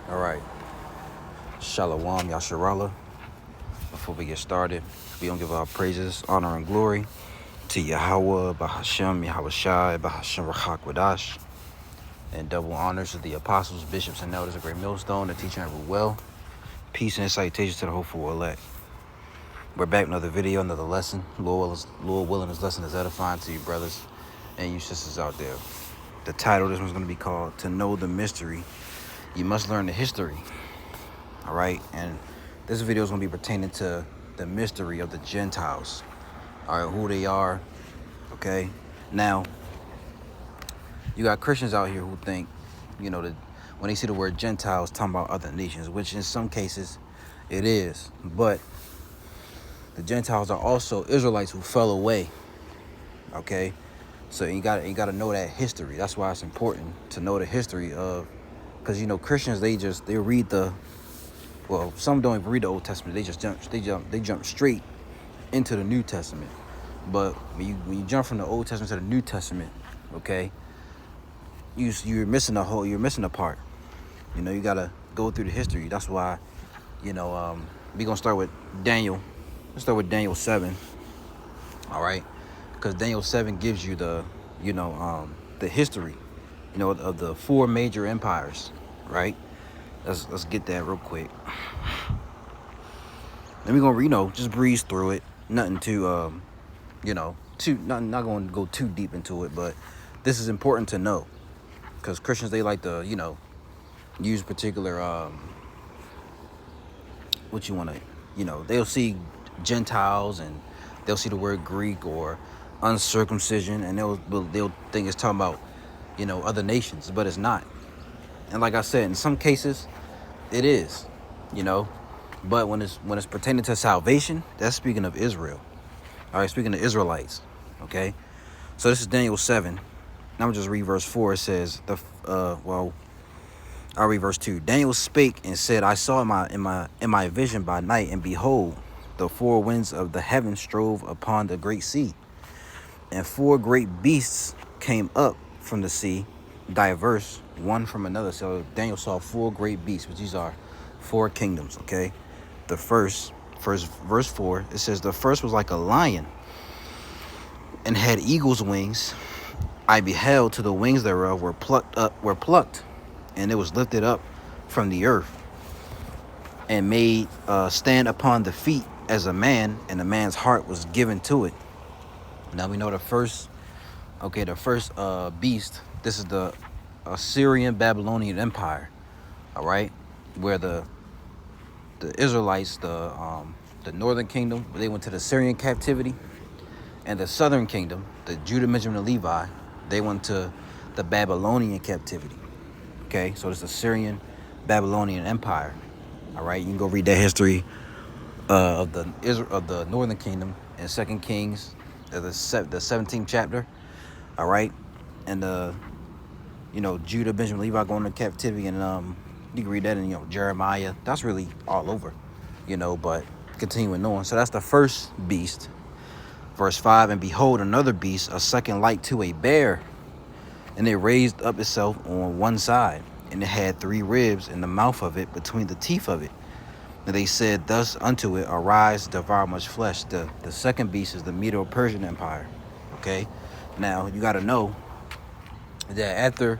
All right. Shalom, Yasharala. Before we get started, we don't give our praises, honor, and glory to Yahweh, Bahashem, Yahweh Shai, Bahashem Rachak Wadash, and double honors to the apostles, bishops, and elders of Great Millstone, the teaching of well. Peace and salutations to the hopeful elect. We're back with another video, another lesson. Lord willing, this lesson is edifying to you, brothers and you sisters out there. The title of this one's going to be called To Know the Mystery, You Must Learn the History. All right, and this video is going to be pertaining to the mystery of the Gentiles. All right, who they are. Okay, now you got Christians out here who think, that when they see the word Gentiles, talking about other nations, which in some cases it is, but the Gentiles are also Israelites who fell away. Okay, so you got to know that history. That's why it's important to know the history of, because Christians they read some don't even read the Old Testament. They jump straight into the New Testament. But when you jump from the Old Testament to the New Testament, okay, you're missing a part. You gotta go through the history. That's why, we're gonna start with Daniel. Let's start with Daniel 7. All right, because Daniel 7 gives you the history, of the four major empires, right? Let's get that real quick. Then we're gonna just breeze through it. Nothing too not going to go too deep into it, but this is important to know because Christians, they like to use particular they'll see Gentiles and they'll see the word Greek or uncircumcision and they'll think it's talking about other nations, but it's not. And like I said, in some cases it is, but when it's pertaining to salvation, that's speaking of Israel. All right, speaking of Israelites. Okay, so this is Daniel 7. Now I'm just read verse 4. It says I'll read verse 2. Daniel spake and said, I saw in my vision by night, and behold, the four winds of the heaven strove upon the great sea, and four great beasts came up from the sea, diverse one from another. So Daniel saw four great beasts, which these are four kingdoms. Okay, the first verse 4, it says, the first was like a lion and had eagle's wings. I beheld, to the wings thereof were plucked, and it was lifted up from the earth, and made stand upon the feet as a man, and a man's heart was given to it. Now we know the first beast. This is the Assyrian Babylonian Empire. All right, where the Israelites, the northern kingdom, they went to the Syrian captivity, and the southern kingdom, the Judah, Benjamin, and Levi, they went to the Babylonian captivity. Okay, so it's the Syrian Babylonian Empire. All right, you can go read that history of the northern kingdom in 2 Kings, the 17th chapter. All right, and Judah, Benjamin, Levi going into captivity, and you can read that in Jeremiah. That's really all over, but continuing on. So that's the first beast. Verse 5, and behold, another beast, a second like to a bear, and it raised up itself on one side, and it had three ribs in the mouth of it, between the teeth of it. And they said thus unto it, arise, devour much flesh. The second beast is the Medo-Persian Empire. Okay, now you got to know that after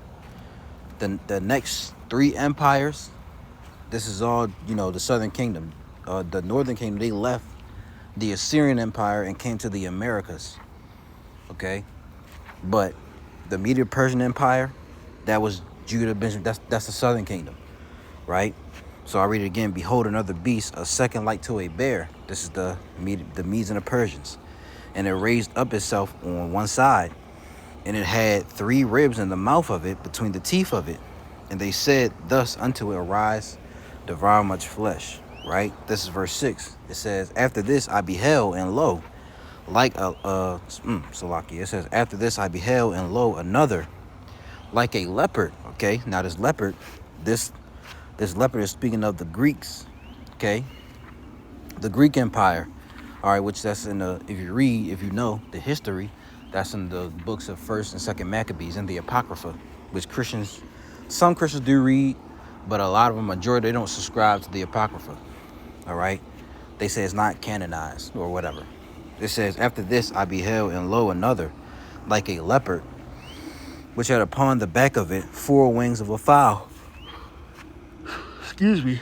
the next three empires, this is all the southern kingdom. The northern kingdom, they left the Assyrian Empire and came to the Americas. Okay, but the Medo-Persian Empire, that was Judah, Benjamin. That's the southern kingdom, right? So I read it again. Behold, another beast, a second like to a bear. This is the Medes and the Persians, and it raised up itself on one side, and it had three ribs in the mouth of it, between the teeth of it. And they said thus unto it, arise, devour much flesh. Right? This is verse 6. It says, after this I beheld, and lo, like Salaki. It says, after this I beheld, and lo, another like a leopard. Okay, now this leopard is speaking of the Greeks. Okay, the Greek Empire. All right, which that's in the, if you know the history, that's in the books of 1st and 2nd Maccabees and the Apocrypha, which some Christians do read, but a lot of them, majority, they don't subscribe to the Apocrypha. All right, they say it's not canonized or whatever. It says, after this I beheld, and lo, another, like a leopard, which had upon the back of it 4 wings of a fowl. Excuse me.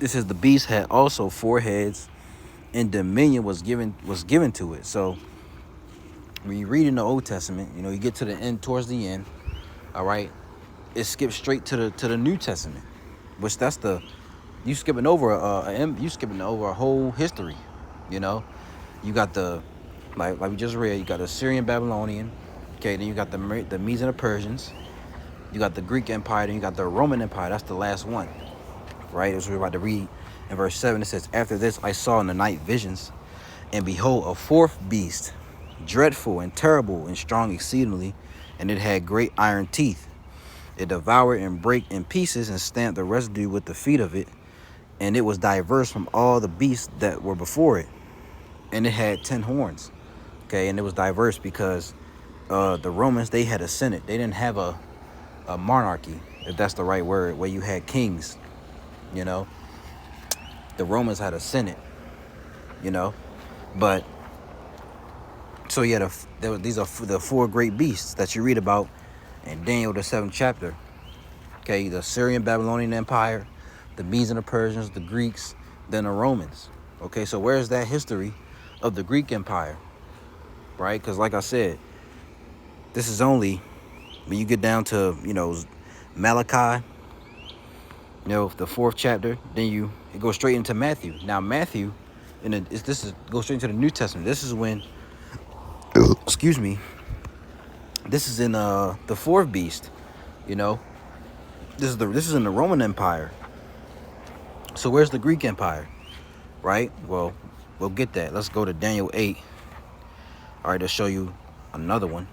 It says the beast had also 4 heads, and dominion was given to it. So when you read in the Old Testament, you get to the end, towards the end, all right, it skips straight to the New Testament, which that's you skipping over a whole history. You got the like we just read, you got the Syrian Babylonian, okay, then you got the Medes and the Persians, you got the Greek Empire, then you got the Roman Empire. That's the last one, right? As we're about to read in verse 7, it says, after this I saw in the night visions, and behold, a 4th beast, dreadful and terrible and strong exceedingly, and it had great iron teeth. It devoured and brake in pieces, and stamped the residue with the feet of it, and it was diverse from all the beasts that were before it, and it had 10 horns. Okay, and it was diverse because the Romans, they had a senate. They didn't have a monarchy, if that's the right word, where you had kings. The Romans had a senate. But so yeah, these are the 4 great beasts that you read about in Daniel, the 7th chapter. Okay, the Syrian Babylonian Empire, the Medes and the Persians, the Greeks, then the Romans. Okay, so where's that history of the Greek Empire, right? Because like I said, this is only when you get down to Malachi, the 4th chapter. Then it goes straight into Matthew. Now Matthew, goes straight into the New Testament. This is when, excuse me, this is in the 4th beast. This is in the Roman Empire. So where's the Greek Empire, right? Well, we'll get that. Let's go to Daniel 8. All right, to show you another one.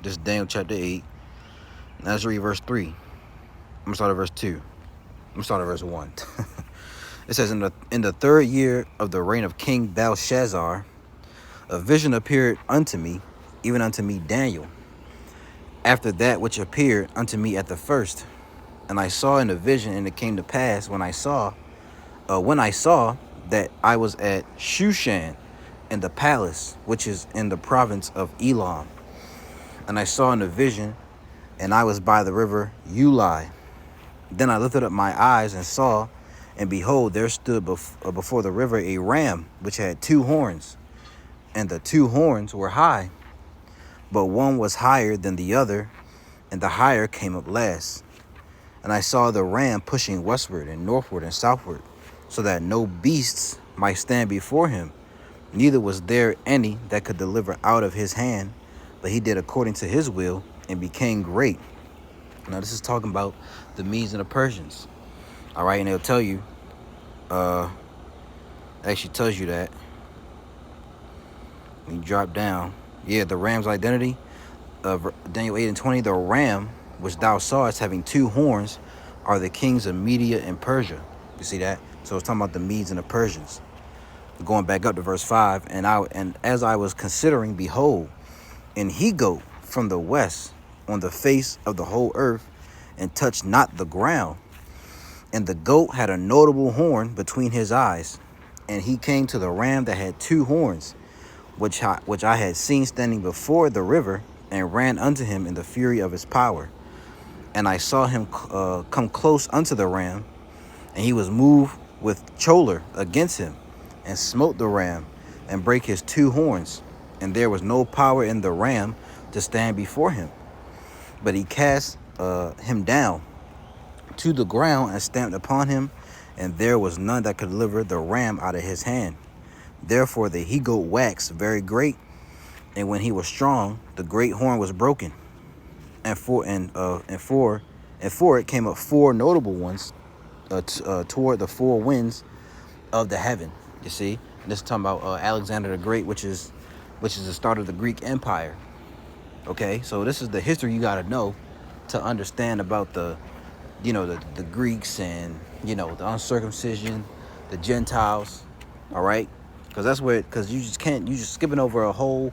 This is Daniel chapter 8. Now let's read verse 3. I'm gonna start at verse 2. I'm gonna start at verse 1. It says, in the 3rd year of the reign of King Belshazzar, a vision appeared unto me, even unto me Daniel, after that which appeared unto me at the first. And I saw in the vision, and it came to pass when I saw that I was at Shushan, in the palace which is in the province of Elam. And I saw in the vision, and I was by the river Ulai. Then I lifted up my eyes and saw, and behold, there stood before the river a ram which had 2 horns, and the 2 horns were high, but one was higher than the other, and the higher came up last. And I saw the ram pushing westward and northward and southward, so that no beasts might stand before him, neither was there any that could deliver out of his hand, but he did according to his will, and became great. Now this is talking about the Medes and the Persians. All right, and it'll tell you, actually tells you that when you drop down, the ram's identity of Daniel 8 and 20, the ram which thou sawest having 2 horns are the kings of Media and Persia. You see that? So it's talking about the Medes and the Persians. Going back up to verse 5, and as I was considering, behold, an he-goat from the west on the face of the whole earth, and touched not the ground. And the goat had a notable horn between his eyes, and he came to the ram that had 2 horns, which I had seen standing before the river, and ran unto him in the fury of his power. And I saw him come close unto the ram, and he was moved with choler against him, and smote the ram, and brake his 2 horns. And there was no power in the ram to stand before him, but he cast him down to the ground, and stamped upon him, and there was none that could deliver the ram out of his hand. Therefore the he-goat waxed very great, and when he was strong, the great horn was broken. And for it came up 4 notable ones toward the 4 winds of the heaven. You see, and this is talking about Alexander the Great, which is the start of the Greek Empire. Okay, so this is the history you got to know to understand about the Greeks and the uncircumcision, the Gentiles. All right, because you just skipping over a whole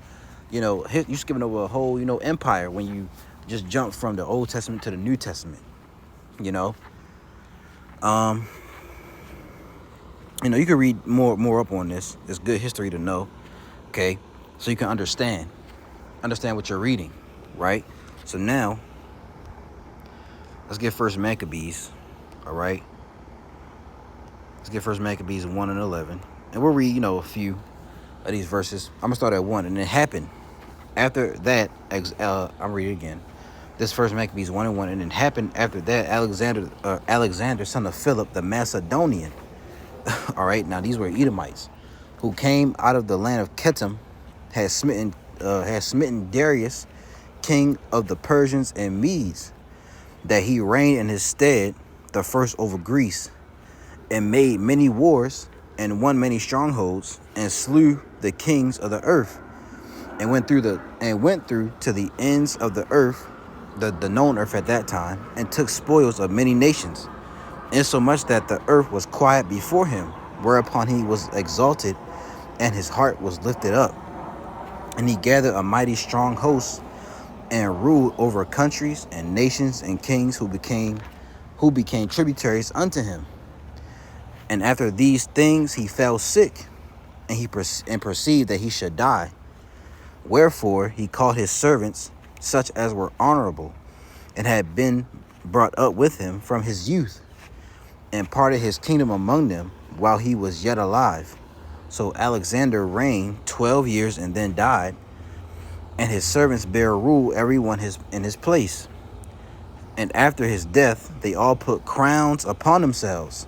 empire when you just jump from the Old Testament to the New Testament. You know, um, you can read more up on this. It's good history to know. Okay, so you can understand what you're reading, right? So now let's get First Maccabees. All right, let's get First Maccabees 1 and 11, and we'll read a few of these verses. I'm gonna start at 1, and it happened after that. I'm reading again. This First Maccabees 1 and 1, and it happened after that. Alexander, son of Philip the Macedonian. All right, now these were Edomites who came out of the land of Chetam, had smitten Darius, king of the Persians and Medes, that he reigned in his stead, the first over Greece, and made many wars, and won many strongholds, and slew the kings of the earth, and went through to the ends of the earth, the known earth at that time, and took spoils of many nations, insomuch that the earth was quiet before him, whereupon he was exalted, and his heart was lifted up. And he gathered a mighty strong host, and ruled over countries and nations and kings who became tributaries unto him. And after these things he fell sick, and perceived that he should die. Wherefore he called his servants, such as were honorable, and had been brought up with him from his youth, and parted his kingdom among them while he was yet alive. So Alexander reigned 12 years and then died, and his servants bare rule every one in his place. And after his death they all put crowns upon themselves.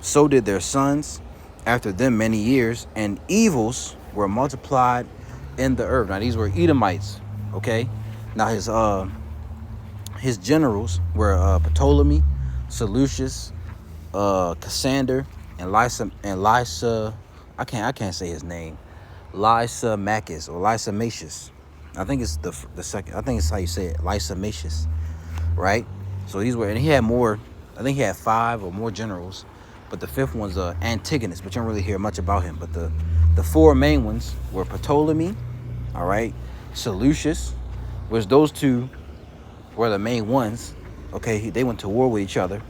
So did their sons after them many years, and evils were multiplied in the earth. Now these were Edomites, okay? Now his generals were Ptolemy, Seleucus, Cassander, and Lysa. I can't say his name. Lysimachus or Lysimachus. I think it's the second. I think it's how you say it, Lysimachus, right? So these were, and he had more. I think he had 5 or more generals, but the 5th one's Antigonus. But you don't really hear much about him. But the 4 main ones were Ptolemy, all right, Seleucus, which those 2 were the main ones. Okay, they went to war with each other.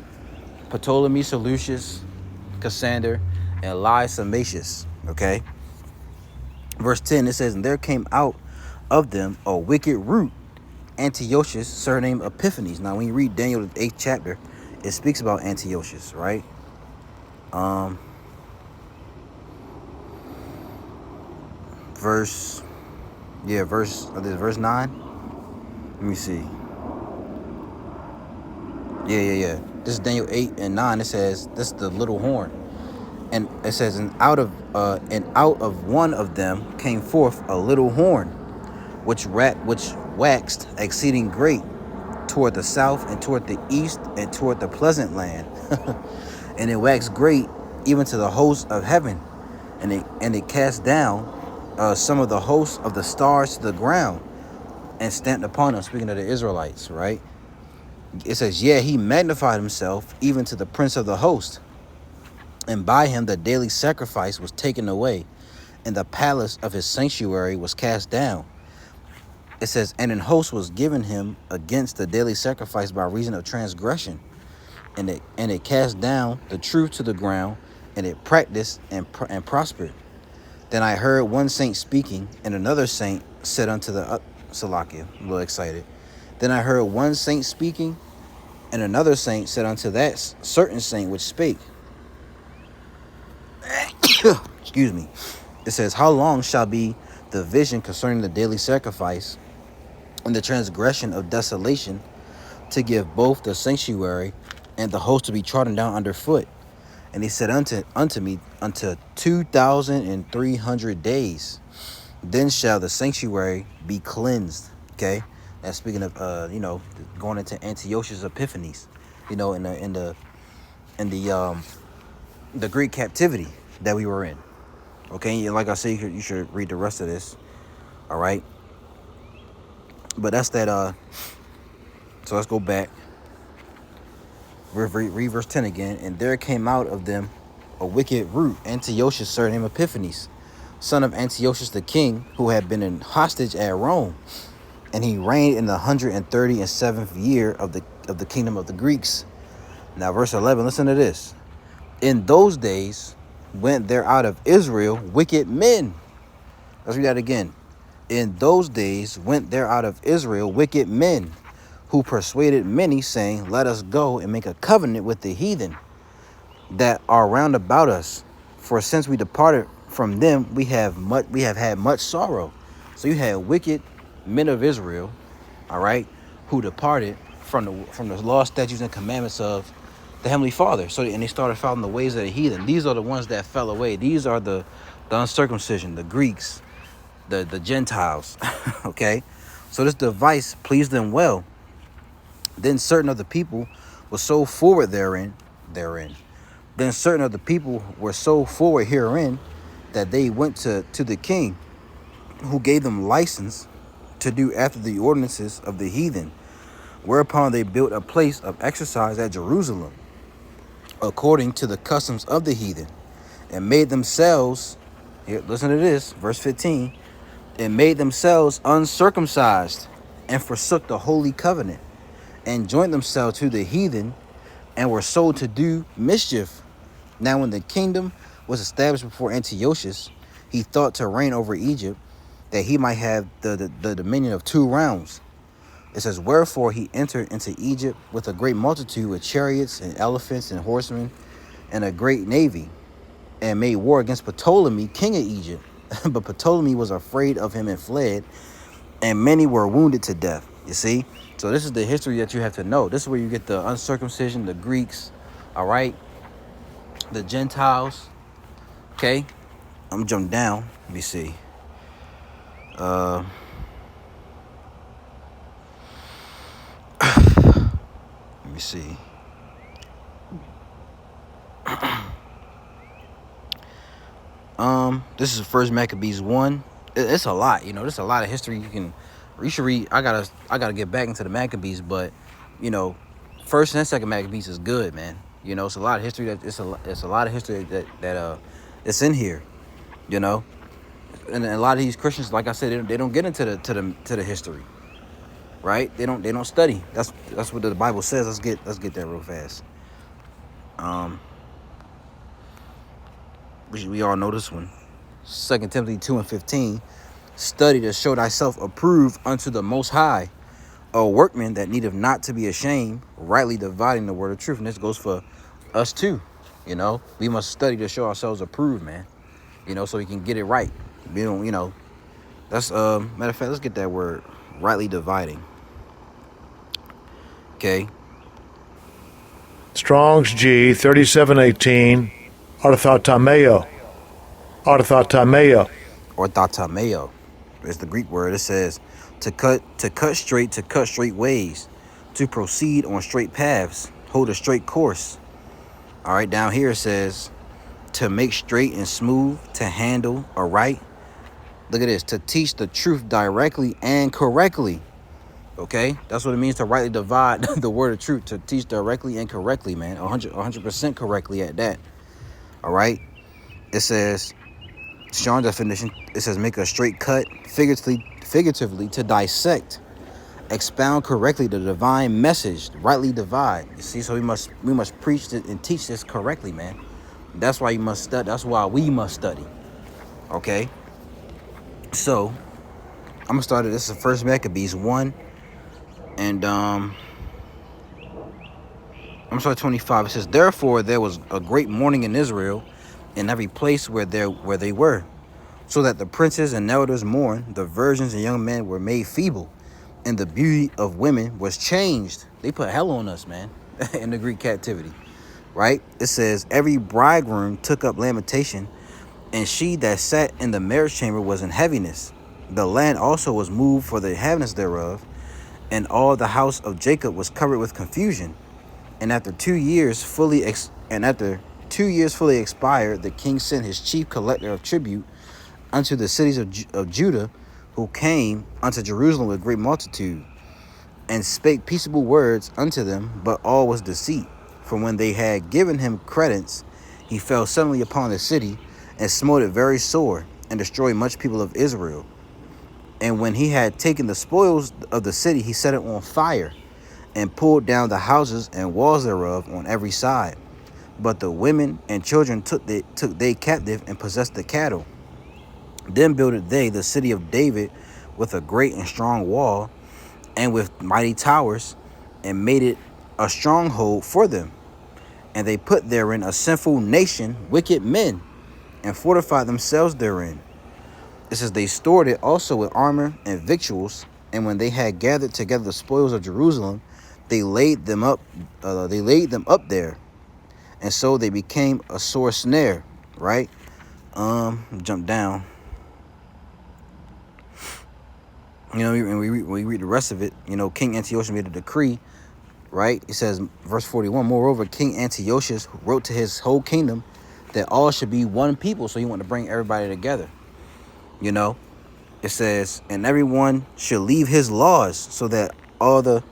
Ptolemy, Seleucus, Cassander, and Lysimachus. Okay. Verse 10, it says, and there came out of them a wicked root, Antiochus, surnamed Epiphanes. Now, when you read Daniel, the 8th chapter, it speaks about Antiochus, right? Verse 9. Let me see. Yeah. This is Daniel 8 and 9. It says, this is the little horn. And it says, and out of one of them came forth a little horn, which waxed exceeding great toward the south and toward the east and toward the pleasant land. And it waxed great even to the host of heaven. And it cast down some of the hosts of the stars to the ground, and stamped upon them, speaking of the Israelites, right? It says, yeah, he magnified himself even to the prince of the host. And by him the daily sacrifice was taken away, and the palace of his sanctuary was cast down. It says, and an host was given him against the daily sacrifice by reason of transgression. And it cast down the truth to the ground, and it practiced and prospered. Then I heard one saint speaking, and another saint said unto the Salakia, I'm a little excited. Then I heard one saint speaking, and another saint said unto that certain saint which spake, excuse me. It says, how long shall be the vision concerning the daily sacrifice and the transgression of desolation, to give both the sanctuary and the host to be trodden down underfoot? And he said unto me, unto 2,300 days, then shall the sanctuary be cleansed. Okay, that's speaking of going into Antiochus Epiphanes, in the Greek captivity that we were in. Okay, and like I said, you should read the rest of this. All right, but that's that. So let's go back. Read verse 10 again. And there came out of them a wicked root, Antiochus, surnamed Epiphanes, son of Antiochus the king, who had been in hostage at Rome, and he reigned in the 137th year of the kingdom of the Greeks. Now, verse 11, listen to this. In those days went there out of Israel wicked men. Let's read that again. In those days went there out of Israel wicked men, who persuaded many, saying, let us go and make a covenant with the heathen that are round about us. For since we departed from them, we have had much sorrow. So you had wicked men of Israel, all right, who departed from the law, statutes, and commandments of the Heavenly Father. So and they started following the ways of the heathen. These are the ones that fell away. These are the uncircumcision, the Greeks, the Gentiles. Okay, so this device pleased them well. Then certain of the people were so forward therein. Then certain of the people were so forward herein that they went to the king, who gave them license to do after the ordinances of the heathen. Whereupon they built a place of exercise at Jerusalem, according to the customs of the heathen, and made themselves, here, listen to this, verse 15, and made themselves uncircumcised, and forsook the holy covenant, and joined themselves to the heathen, and were sold to do mischief. Now when the kingdom was established before Antiochus, he thought to reign over Egypt, that he might have the dominion of 2 realms. It says, wherefore he entered into Egypt with a great multitude, with chariots and elephants and horsemen, and a great navy, and made war against Ptolemy, king of Egypt. But Ptolemy was afraid of him and fled, and many were wounded to death. You see? So this is the history that you have to know. This is where you get the uncircumcision, the Greeks, all right? The Gentiles, okay? I'm jumping down. Let me see. Let me see. This is First Maccabees 1. It's a lot, you know. There's a lot of history you should read. I gotta get back into the Maccabees, but you know, First and Second Maccabees is good, man. You know, it's a lot of history it's a lot of history that it's in here, you know. And a lot of these Christians, like I said, they don't get into the history, right? They don't study. That's what the Bible says. Let's get that real fast. We all know this one. 2 Timothy 2:15. Study to show thyself approved unto the Most High, a workman that needeth not to be ashamed, rightly dividing the word of truth. And this goes for us too. You know, we must study to show ourselves approved, man. You know, so we can get it right. We don't, you know, that's matter of fact, let's get that word, rightly dividing. Okay. Strong's G 3718, orthotameo. Orthotameo is the Greek word. It says to cut straight ways, to proceed on straight paths, hold a straight course. All right, down here it says to make straight and smooth, to handle aright. Look at this, to teach the truth directly and correctly. Okay, that's what it means to rightly divide the word of truth, to teach directly and correctly, man. 100% correctly at that. All right, it says, strong definition, it says make a straight cut, figuratively to dissect, expound correctly the divine message, rightly divide. You see, so we must preach it and teach this correctly, man. That's why you must study. That's why we must study. Okay, so I'm gonna start it. This is First Maccabees 1, and I'm gonna start 25. It says, therefore there was a great mourning in Israel, in every place where they were, so that the princes and elders mourned, the virgins and young men were made feeble, and the beauty of women was changed. They put hell on us, man, in the Greek captivity, right? It says, every bridegroom took up lamentation, and she that sat in the marriage chamber was in heaviness. The land also was moved for the heaviness thereof, and all the house of Jacob was covered with confusion. And after 2 years fully expired, the king sent his chief collector of tribute unto the cities of Judah, who came unto Jerusalem with great multitude, and spake peaceable words unto them, but all was deceit. For when they had given him credence, he fell suddenly upon the city, and smote it very sore, and destroyed much people of Israel. And when he had taken the spoils of the city, he set it on fire, and pulled down the houses and walls thereof on every side. But the women and children took they captive and possessed the cattle. Then builded they the city of David with a great and strong wall, and with mighty towers, and made it a stronghold for them. And they put therein a sinful nation, wicked men, and fortified themselves therein. It says they stored it also with armor and victuals. And when they had gathered together the spoils of Jerusalem, they laid them up. They laid them up there, and so they became a sore snare. Right? Jump down. You know, and we read the rest of it. You know, King Antiochus made a decree. Right? It says, verse 41. Moreover, King Antiochus wrote to his whole kingdom that all should be one people. So he wanted to bring everybody together. You know, it says, and everyone should leave his laws, so that all the,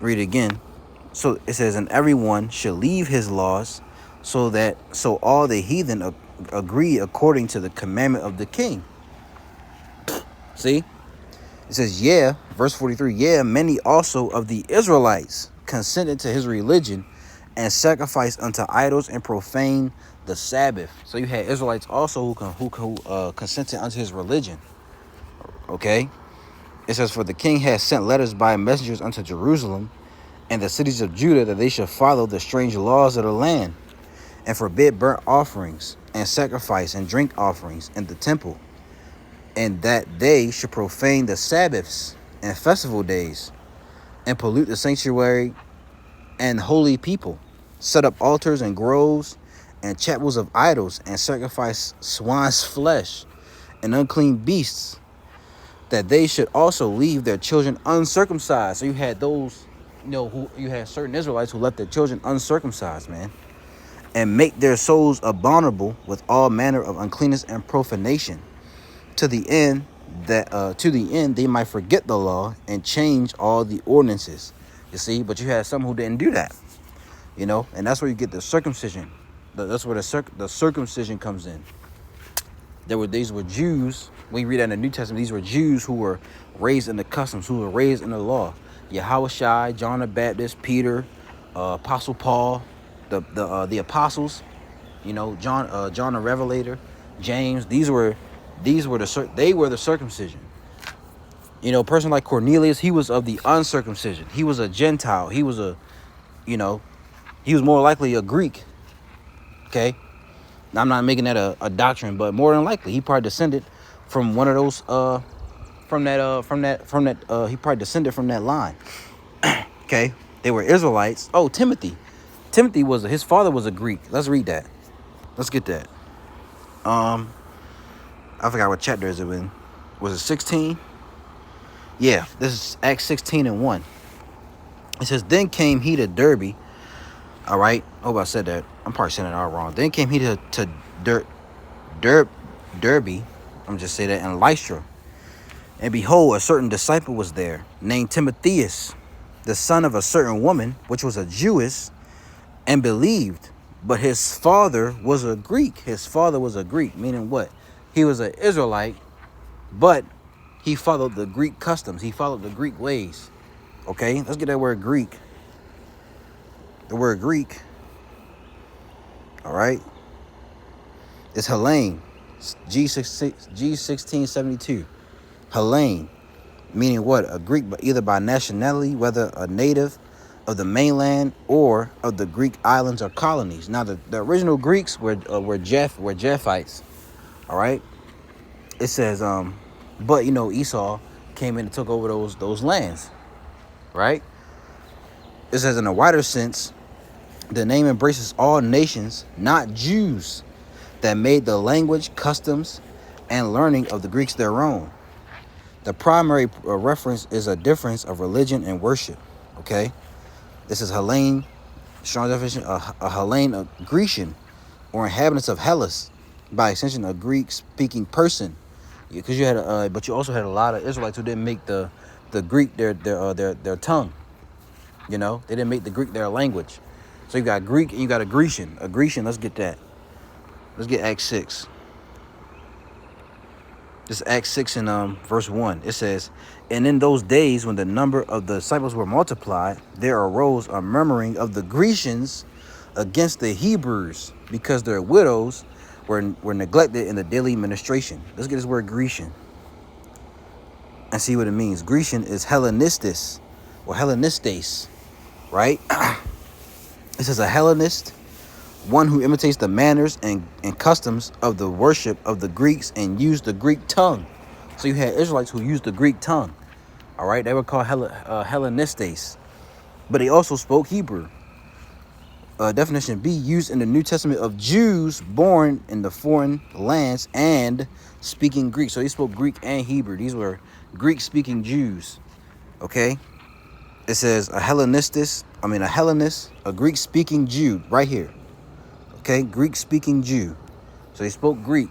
read it again. So it says, and everyone should leave his laws, so all the heathen agree according to the commandment of the king. See, it says, yeah, verse 43, yeah, many also of the Israelites consented to his religion and sacrificed unto idols and profaned the Sabbath. So you had Israelites also who consented unto his religion. Okay, it says, for the king has sent letters by messengers unto Jerusalem and the cities of Judah, that they should follow the strange laws of the land, and forbid burnt offerings and sacrifice and drink offerings in the temple, and that they should profane the Sabbaths and festival days, and pollute the sanctuary and holy people, set up altars and groves and chapels of idols, and sacrifice swine's flesh and unclean beasts, that they should also leave their children uncircumcised. So you had those, you had certain Israelites who left their children uncircumcised, man, and make their souls abominable with all manner of uncleanness and profanation, to the end they might forget the law and change all the ordinances. You see, but you had some who didn't do that, and that's where you get the circumcision. That's where the circumcision comes in. These were Jews. When you read that in the New Testament, these were Jews who were raised in the customs, who were raised in the law. Yahushua, John the Baptist, Peter, Apostle Paul, the apostles, John the Revelator, James. They were the circumcision. A person like Cornelius, he was of the uncircumcision. He was a Gentile. He was he was more likely a Greek. Okay, now, I'm not making that a doctrine, but more than likely, he probably descended from one of those. He probably descended from that line. Okay, they were Israelites. Oh, Timothy. His father was a Greek. Let's read that. Let's get that. I forgot what chapter is it in. Was it 16? Yeah, this is Acts 16:1. It says, then came he to Derbe. All right. Hope I said that. I'm probably saying it all wrong. Then came he to Derbe. I'm just say that, in Lystra. And behold, a certain disciple was there, named Timotheus, the son of a certain woman, which was a Jewess, and believed. But his father was a Greek. Meaning what? He was an Israelite, but he followed the Greek customs. He followed the Greek ways. Okay, let's get that word Greek. The word Greek, all right, is Hellene, G1672. Hellene, meaning what? A Greek, but either by nationality, whether a native of the mainland or of the Greek islands or colonies. Now, the original Greeks were Japhites, all right. It says, but Esau came in and took over those lands, right? It says, in a wider sense, the name embraces all nations, not Jews, that made the language, customs, and learning of the Greeks their own. The primary reference is a difference of religion and worship. Okay, this is Hellene, strong definition, a Hellene, a Grecian, or inhabitants of Hellas, by extension, a Greek-speaking person. Because you had, but you also had a lot of Israelites who didn't make the Greek their tongue. They didn't make the Greek their language. So you got Greek and you got a Grecian. Let's get that. Let's get Acts 6. This is Acts 6 and verse 1. It says, "And in those days when the number of the disciples were multiplied, there arose a murmuring of the Grecians against the Hebrews, because their widows were neglected in the daily ministration." Let's get this word Grecian and see what it means. Grecian is Hellenistis or Hellenistes, right? This is a Hellenist, one who imitates the manners and customs of the worship of the Greeks and used the Greek tongue. So you had Israelites who used the Greek tongue. All right, they were called Hellenistes, but they also spoke Hebrew. Definition B, used in the New Testament of Jews born in the foreign lands and speaking Greek. So they spoke Greek and Hebrew. These were Greek-speaking Jews. Okay, it says a Hellenist, a Greek-speaking Jew, right here. Okay, Greek-speaking Jew. So they spoke Greek.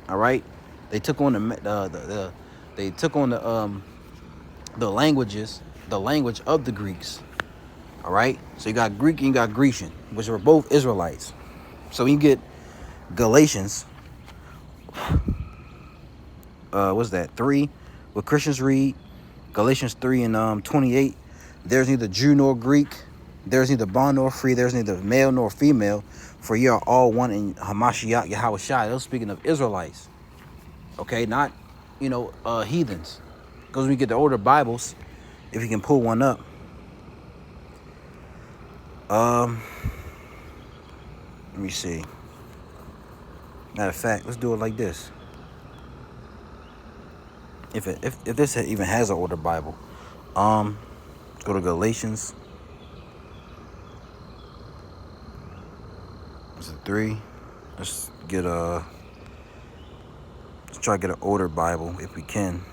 All right, they took on the language of the Greeks. All right, so you got Greek and you got Grecian, which were both Israelites. So when you get Galatians, what's that, 3? What Christians read, Galatians 3 and 28, there's neither Jew nor Greek, there's neither bond nor free, there's neither male nor female, for ye are all one in Hamashiach Yahushua. Those speaking of Israelites, okay, not, heathens. Because when we get the older Bibles, if you can pull one up, let me see. Matter of fact, let's do it like this. If this even has an older Bible, let's go to Galatians. This is 3. Let's try to get an older Bible if we can.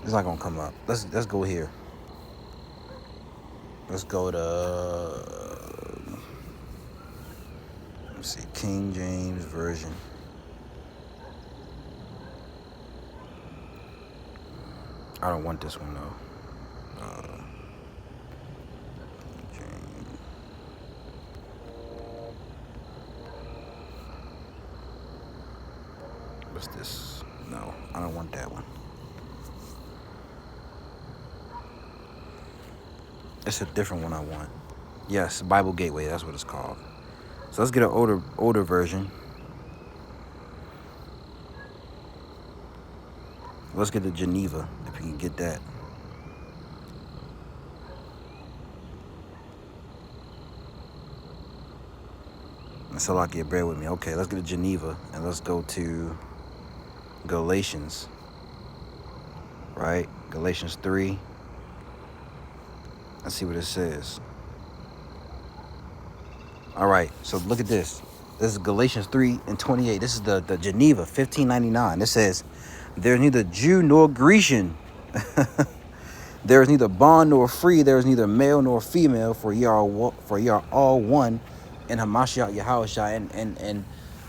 It's not gonna come up. Let's go here. Let's go to let's see, King James Version. I don't want this one though. What's this? No, I don't want that one. It's a different one I want. Yes, Bible Gateway, that's what it's called. So let's get an older version. Let's get the Geneva, if you can get that. So like you bear with me. Okay, let's get a Geneva and let's go to Galatians. Right? Galatians 3. Let's see what it says. All right, so look at this. This is Galatians 3 and 28. This is the Geneva 1599. It says, "There is neither Jew nor Grecian. There is neither bond nor free. There is neither male nor female. For ye are all one in Hamashiach Yahushua." And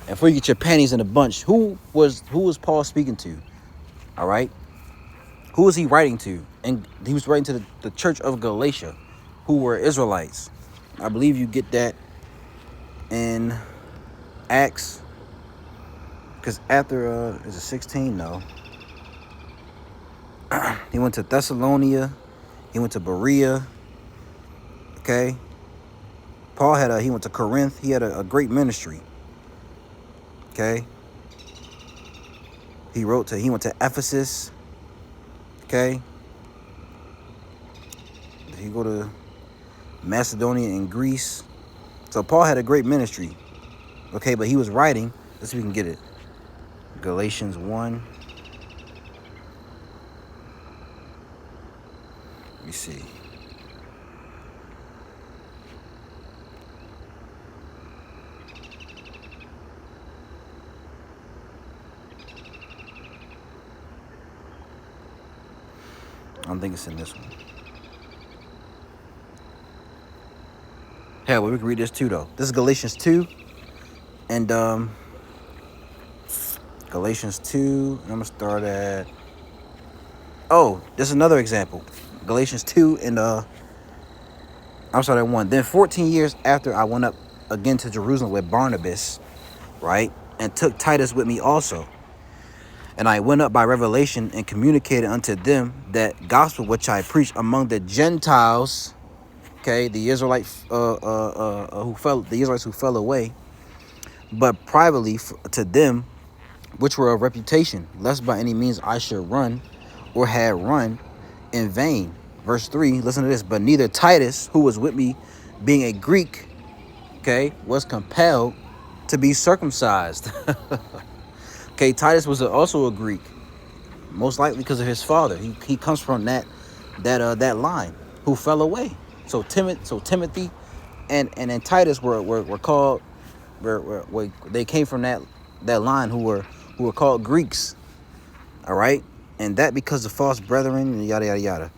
before you get your panties in a bunch, who was Paul speaking to? All right, who was he writing to? And he was writing to the church of Galatia, who were Israelites. I believe you get that in Acts, because after is it 16? No. He went to Thessalonica, he went to Berea. Okay, Paul he went to Corinth. He had a great ministry. Okay, he went to Ephesus. Okay, he go to Macedonia and Greece. So Paul had a great ministry. Okay, but he was writing. Let's see if we can get it. Galatians 1. Let me see. I don't think it's in this one. Hell, we can read this too, though. This is Galatians 2 And Galatians 2, I'm gonna start at, oh, there's another example. Galatians 2 and I'm sorry, at 1. Then 14 years after I went up again to Jerusalem with Barnabas, right? And took Titus with me also. And I went up by revelation and communicated unto them that gospel which I preached among the Gentiles, okay, the Israelites the Israelites who fell away, but privately to them which were of reputation, lest by any means I should run or had run in vain. Verse 3, listen to this. But neither Titus, who was with me, being a Greek, okay, was compelled to be circumcised. Okay, Titus was also a Greek, most likely because of his father. He comes from that line who fell away. So Timothy and Titus were called, they came from that line who were called Greeks. All right, and that because of false brethren and yada yada yada.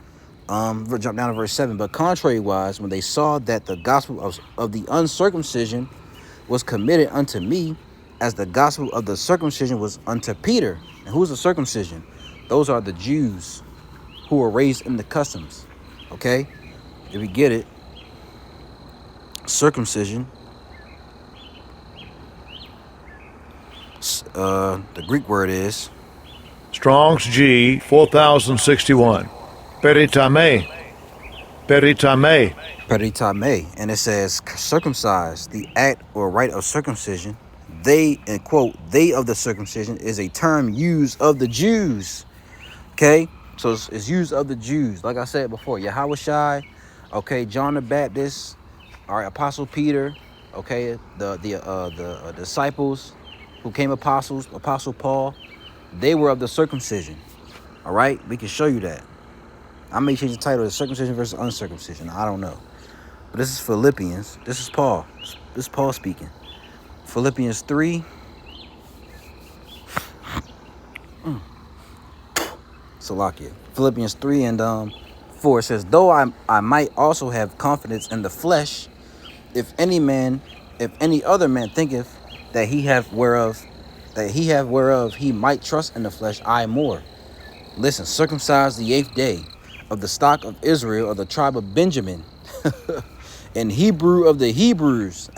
Jump down to verse 7. But contrariwise, when they saw that the gospel of the uncircumcision was committed unto me, as the gospel of the circumcision was unto Peter. And who's the circumcision? Those are the Jews who were raised in the customs. Okay, if we get it, circumcision. The Greek word is Strong's G 4061. Peritame. Peritame. peritame, and it says circumcised, the act or rite of circumcision. They, and quote, they of the circumcision is a term used of the Jews. Okay, so it's used of the Jews. Like I said before, Yahushua, okay, John the Baptist, all right, Apostle Peter, okay, the disciples who came apostles, Apostle Paul, they were of the circumcision. All right, we can show you that. I may change the title to circumcision versus uncircumcision. I don't know. But this is Philippians. This is Paul. This is Paul speaking. Philippians 3. Salakia. Philippians 3 and 4 says, though I might also have confidence in the flesh, if any other man thinketh that he have whereof he might trust in the flesh, I more. Listen, circumcised the 8th day, of the stock of Israel, of the tribe of Benjamin, and Hebrew of the Hebrews,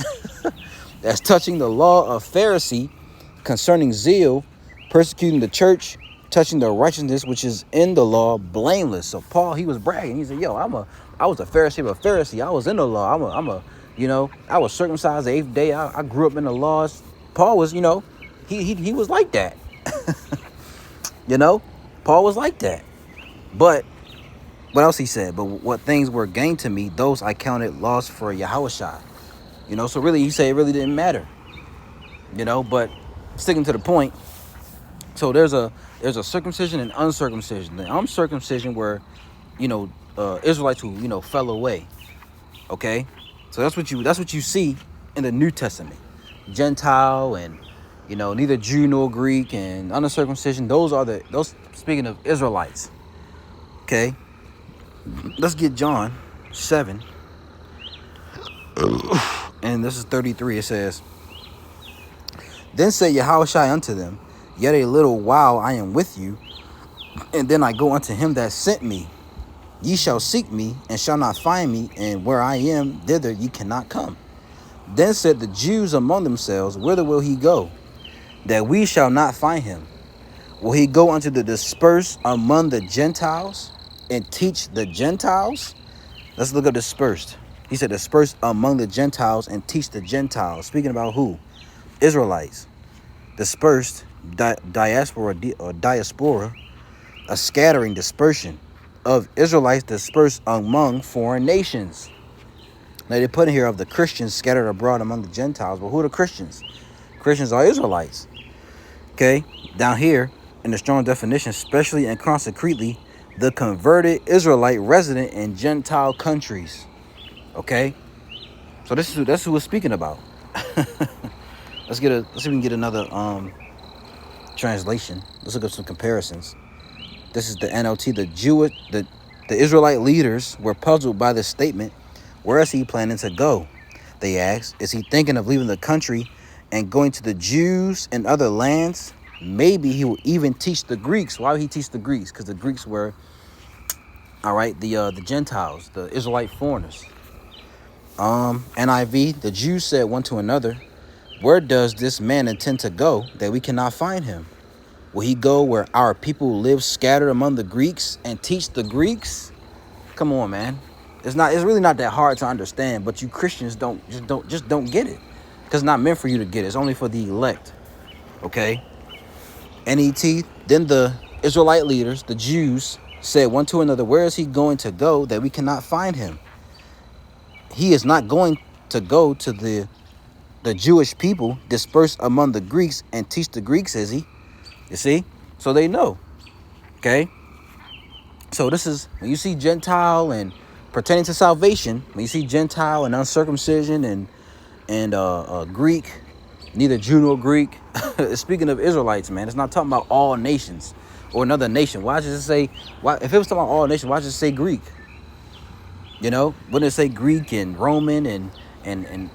as touching the law of Pharisee, concerning zeal, persecuting the church, touching the righteousness which is in the law, blameless. So Paul, he was bragging. He said, yo, I was a Pharisee of a Pharisee. I was in the law. I was circumcised the 8th day. I grew up in the laws. Paul was, he was like that. Paul was like that. But what else he said? But what things were gained to me, those I counted loss for Yahushua. So really, he said it really didn't matter. But sticking to the point. So there's a circumcision and uncircumcision. The uncircumcision were, Israelites who fell away. Okay, so that's what you see in the New Testament. Gentile and neither Jew nor Greek and uncircumcision. Those speaking of Israelites. Okay, let's get John 7, and this is 33. It says, then said Yahushua unto them, yet a little while I am with you, and then I go unto him that sent me. Ye shall seek me, and shall not find me, and where I am, thither ye cannot come. Then said the Jews among themselves, whither will he go, that we shall not find him? Will he go unto the dispersed among the Gentiles, and teach the Gentiles? Let's look at dispersed. He said dispersed among the Gentiles, and teach the Gentiles. Speaking about who? Israelites. Dispersed, diaspora, a scattering, dispersion of Israelites dispersed among foreign nations. Now they put in here of the Christians scattered abroad among the Gentiles. But who are the Christians? Christians are Israelites. Okay, down here in the strong definition, especially and concretely, the converted Israelite resident in Gentile countries. Okay, so that's who we're speaking about. Let's see if we can get another translation. Let's look at some comparisons. This is the NLT. The Israelite leaders were puzzled by this statement. Where is he planning to go? They asked. Is he thinking of leaving the country and going to the Jews and other lands. Maybe he will even teach the Greeks. Why would he teach the Greeks? Because the Greeks were, all right, the Gentiles, the Israelite foreigners. NIV, the Jews said one to another, where does this man intend to go that we cannot find him? Will he go where our people live scattered among the Greeks and teach the Greeks? Come on, man. It's really not that hard to understand, but you Christians don't get it. Because it's not meant for you to get it. It's only for the elect. Okay? NET, then the Israelite leaders, the Jews, said one to another, where is he going to go that we cannot find him? He is not going to go to the Jewish people dispersed among the Greeks and teach the Greeks, is he? You see? So they know. Okay? So this is, when you see Gentile and pertaining to salvation, when you see Gentile and uncircumcision and Greek, neither Jew nor Greek, speaking of Israelites, man, it's not talking about all nations or another nation. Why just say, if it was talking about all nations, why just say Greek? You know, wouldn't it say Greek and Roman and an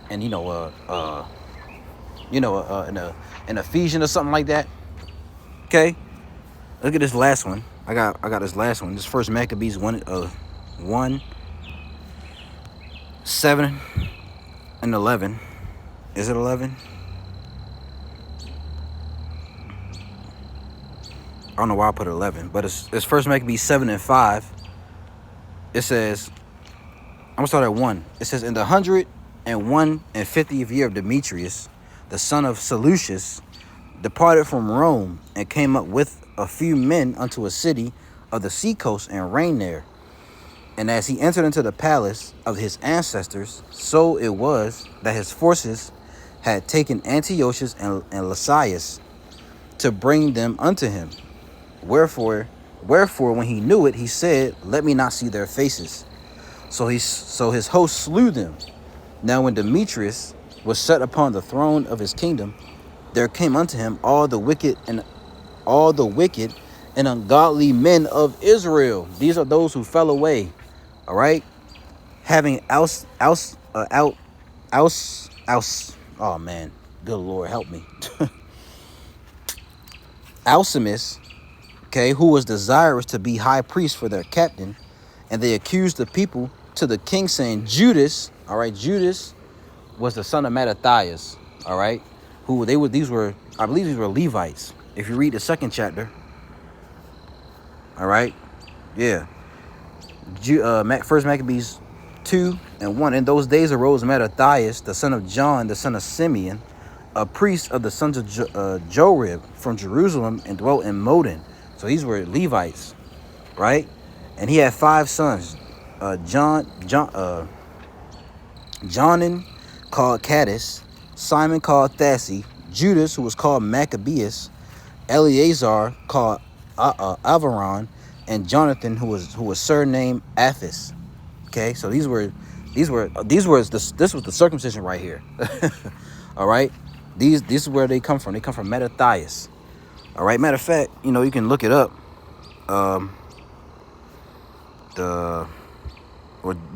Ephesian or something like that? Okay, look at this last one. I got this last one. This First Maccabees 1:7 and 11. Is it 11? I don't know why I put 11, but it's First Maccabees 7 and 5. It says, I'm gonna start at 1. It says, in the 150th year of Demetrius, the son of Seleucus, departed from Rome and came up with a few men unto a city of the seacoast and reigned there. And as he entered into the palace of his ancestors, so it was that his forces had taken Antiochus and Lysias to bring them unto him. Wherefore, when he knew it, he said, let me not see their faces. So his host slew them. Now when Demetrius was set upon the throne of his kingdom, there came unto him all the wicked and ungodly men of Israel. These are those who fell away. All right, having oh man, good Lord, help me. Alcimus, okay, who was desirous to be high priest for their captain, and they accused the people to the king, saying, Judas, all right, Judas was the son of Mattathias, all right, these were Levites. If you read the second chapter, all right, yeah. First Maccabees 2 and 1. In those days arose Mattathias, the son of John, the son of Simeon, a priest of the sons of Jorib from Jerusalem, and dwelt in Modin. So these were Levites, right? And he had 5 sons. Jonan called Caddis, Simon called Thassi, Judas, who was called Maccabeus, Eleazar called Avaron, and Jonathan, who was surnamed Aphis. Okay, so this was the circumcision right here. All right, this is where they come from. They come from Mattathias. All right, matter of fact, you can look it up. Or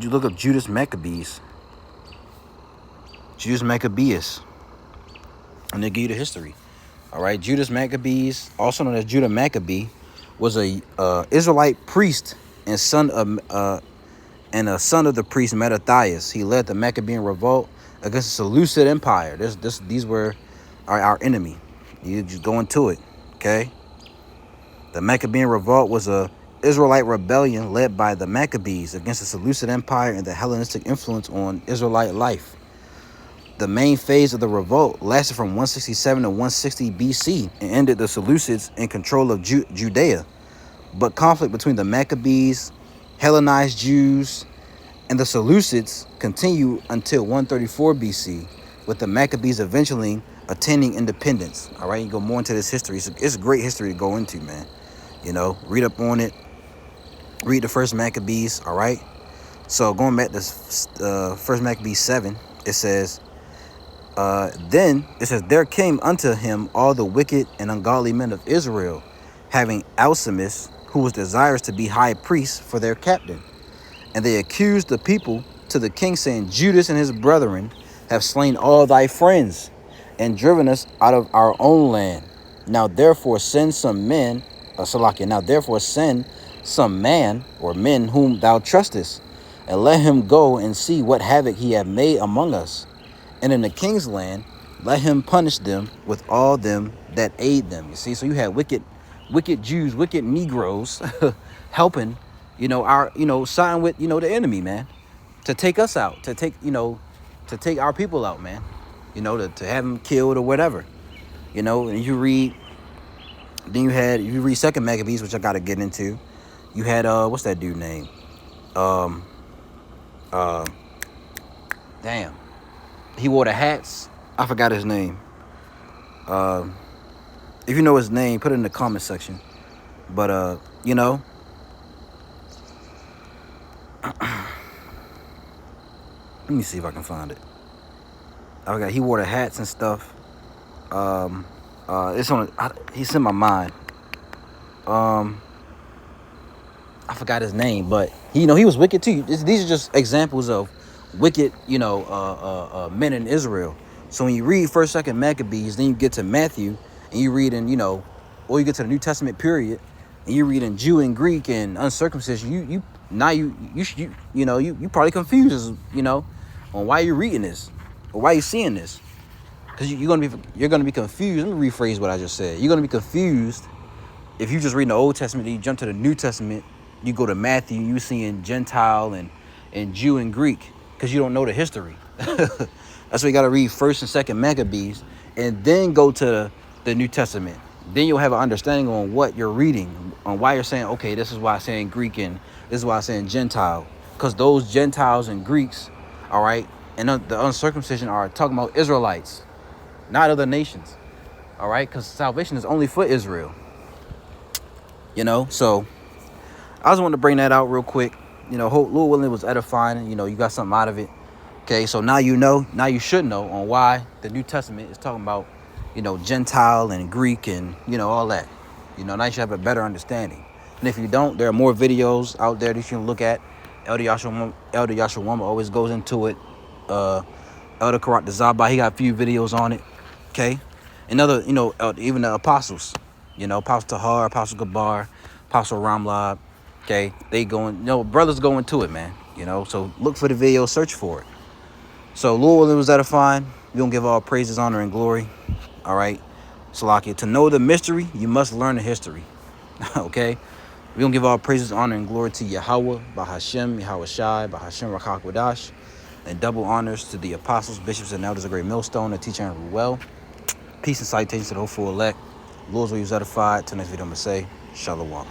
you look up Judas Maccabeus, and they give you the history. All right, Judas Maccabeus, also known as Judah Maccabee, was a Israelite priest and a son of the priest Mattathias. He led the Maccabean revolt against the Seleucid Empire. These were our enemy. You just go into it, okay? The Maccabean revolt was a Israelite rebellion led by the Maccabees against the Seleucid Empire and the Hellenistic influence on Israelite life. The main phase of the revolt lasted from 167 to 160 BC and ended the Seleucids in control of Judea. But conflict between the Maccabees, Hellenized Jews, and the Seleucids continued until 134 BC, with the Maccabees eventually attaining independence. All right, you go more into this history. It's a great history to go into, man. Read up on it. Read the First Maccabees, all right? So going back to First Maccabees 7, it says, there came unto him all the wicked and ungodly men of Israel, having Alcimus, who was desirous to be high priest for their captain. And they accused the people to the king, saying, Judas and his brethren have slain all thy friends, and driven us out of our own land. Now therefore send some men, Salakia, now therefore send some man or men whom thou trustest, and let him go and see what havoc he hath made among us. And in the king's land, let him punish them with all them that aid them. You see, so you had wicked Jews, wicked Negroes helping, siding with, the enemy, man, to take us out, to take our people out, man, to have them killed or whatever, and you read, you read Second Maccabees, which I got to get into. You had, what's that dude name? Damn. He wore the hats. I forgot his name. If you know his name, put it in the comment section. But, let me see if I can find it. He wore the hats and stuff. He's in my mind. I forgot his name, but he was wicked too. These are just examples of wicked, men in Israel. So when you read First, Second Maccabees, then you get to Matthew, and you read in, or you get to the New Testament period, and you read in Jew and Greek and uncircumcision. You probably confused, on why you're reading this or why you're seeing this, because you're gonna be confused. Let me rephrase what I just said. You're gonna be confused if you just read the Old Testament, then you jump to the New Testament. You go to Matthew, you seeing Gentile and Jew and Greek, because you don't know the history. That's why you got to read First and Second Maccabees, and then go to the New Testament. Then you'll have an understanding on what you're reading, on why you're saying, okay, this is why I'm saying Greek and this is why I'm saying Gentile, because those Gentiles and Greeks, all right, and the uncircumcision are talking about Israelites, not other nations, all right, because salvation is only for Israel. So I just wanted to bring that out real quick. Hope Lord willing, it was edifying. You got something out of it. Okay, so now now you should know on why the New Testament is talking about, Gentile and Greek and, all that. Now you should have a better understanding. And if you don't, there are more videos out there that you can look at. Elder Yashua always goes into it. Elder Karat Dazaba, he got a few videos on it. Okay, and other, even the apostles, Apostle Tahar, Apostle Gabar, Apostle Ramlab. Okay, they going, brothers go into it, man. So look for the video, search for it. So Lord, it was edifying. We don't give all praises, honor, and glory. All right, Salakia. To know the mystery, you must learn the history. Okay, we don't give all praises, honor, and glory to Yahweh, Bahashem, Yahweh Shai, Bahashem Rakak Wadash, and double honors to the apostles, bishops, and elders of Great Millstone, the teacher and Ruel. Peace and salutations to the hopeful elect. Lord's will use edified. Till next video, I'm going to say, Shalom.